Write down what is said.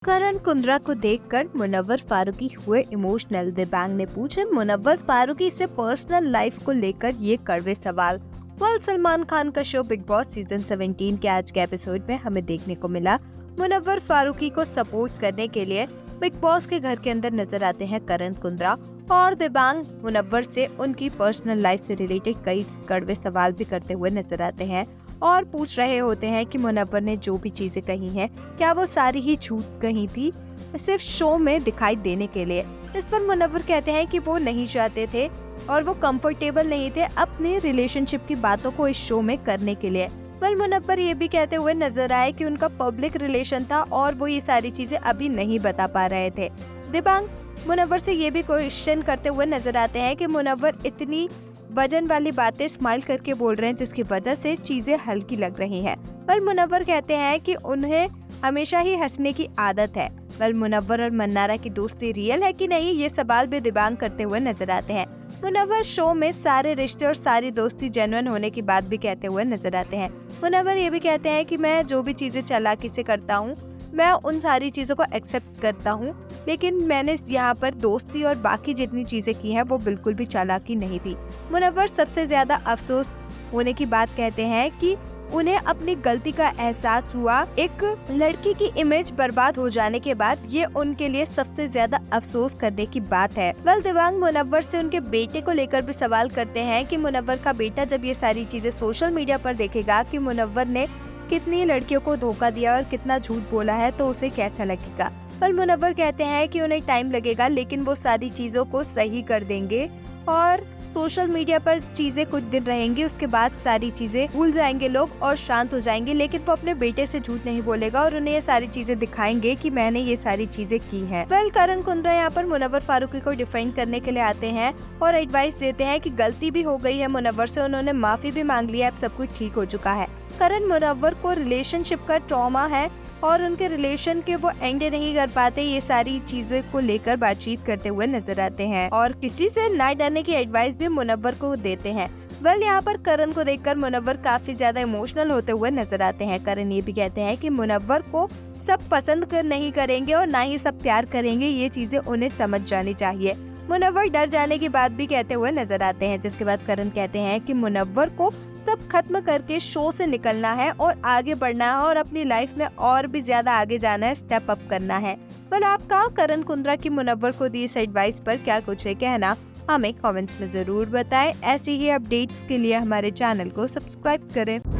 करण कुंद्रा को देखकर मुनव्वर फारूकी हुए इमोशनल। दिबांग ने पूछे मुनव्वर फारूकी से पर्सनल लाइफ को लेकर ये कड़वे सवाल। सलमान खान का शो बिग बॉस सीजन 17 के आज के एपिसोड में हमें देखने को मिला मुनव्वर फारूकी को सपोर्ट करने के लिए बिग बॉस के घर के अंदर नजर आते हैं करण कुंद्रा, और दिबांग मुनव्वर से उनकी पर्सनल लाइफ से रिलेटेड कई कड़वे सवाल भी करते हुए नजर आते हैं और पूछ रहे होते हैं कि मुनव्वर ने जो भी चीजें कही हैं क्या वो सारी ही झूठ कही थी सिर्फ शो में दिखाई देने के लिए। इस पर मुनव्वर कहते हैं कि वो नहीं चाहते थे और वो कंफर्टेबल नहीं थे अपने रिलेशनशिप की बातों को इस शो में करने के लिए। मुनव्वर ये भी कहते हुए नजर आए कि उनका पब्लिक रिलेशन था और वो ये सारी चीजें अभी नहीं बता पा रहे थे। दिबांग मुनव्वर से ये भी क्वेश्चन करते हुए नजर आते हैं कि मुनव्वर इतनी वजन वाली बातें स्माइल करके बोल रहे हैं जिसकी वजह से चीजें हल्की लग रही हैं। मुनव्वर कहते हैं कि उन्हें हमेशा ही हंसने की आदत है। मुनव्वर और मन्नारा की दोस्ती रियल है कि नहीं, ये सवाल भी दिबांग करते हुए नजर आते हैं। मुनव्वर शो में सारे रिश्ते और सारी दोस्ती जेन्युइन होने की बात भी कहते हुए नजर आते हैं। मुनव्वर ये भी कहते हैं कि मैं जो भी चीजें चालाकी से करता हूँ मैं उन सारी चीजों को एक्सेप्ट करता हूँ, लेकिन मैंने यहाँ पर दोस्ती और बाकी जितनी चीजें की हैं वो बिल्कुल भी चालाकी नहीं थी। मुनव्वर सबसे ज्यादा अफसोस होने की बात कहते हैं कि उन्हें अपनी गलती का एहसास हुआ। एक लड़की की इमेज बर्बाद हो जाने के बाद ये उनके लिए सबसे ज्यादा अफसोस करने की बात है। दिबांग मुनव्वर से उनके बेटे को लेकर भी सवाल करते हैं कि मुनव्वर का बेटा जब ये सारी चीजें सोशल मीडिया पर देखेगा कि मुनव्वर ने कितनी लड़कियों को धोखा दिया और कितना झूठ बोला है तो उसे कैसा लगेगा। मुनव्वर कहते हैं कि उन्हें टाइम लगेगा लेकिन वो सारी चीजों को सही कर देंगे और सोशल मीडिया पर चीजें कुछ दिन रहेंगी, उसके बाद सारी चीजें भूल जाएंगे लोग और शांत हो जाएंगे, लेकिन वो अपने बेटे से झूठ नहीं बोलेगा और उन्हें ये सारी चीजें दिखाएंगे कि मैंने ये सारी चीजें की हैं। करण कुंद्रा यहाँ पर मुनव्वर फारूकी को डिफेंड करने के लिए आते हैं और एडवाइस देते हैं कि गलती भी हो गई है मुनव्वर से, उन्होंने माफी भी मांग लिया, अब सब कुछ ठीक हो चुका है। करण मुनव्वर को रिलेशनशिप का ट्रॉमा है और उनके रिलेशन के वो एंड नहीं कर पाते, ये सारी चीजें को लेकर बातचीत करते हुए नजर आते हैं और किसी से ना डरने की एडवाइस भी मुनव्वर को देते हैं। यहाँ पर करण को देखकर मुनव्वर काफी ज्यादा इमोशनल होते हुए नजर आते हैं। करण ये भी कहते हैं कि मुनव्वर को सब पसंद नहीं करेंगे और ना ही सब प्यार करेंगे, ये चीजें उन्हें समझ जानी चाहिए। मुनव्वर डर जाने की बात भी कहते हुए नजर आते हैं, जिसके बाद करण कहते हैं कि मुनव्वर को सब खत्म करके शो से निकलना है और आगे बढ़ना है और अपनी लाइफ में और भी ज्यादा आगे जाना है, स्टेप अप करना है। आपका करण कुंद्रा की मुनव्वर को दी इस एडवाइस पर क्या कुछ है कहना, हमें कमेंट्स में जरूर बताएं। ऐसी ही अपडेट्स के लिए हमारे चैनल को सब्सक्राइब करें।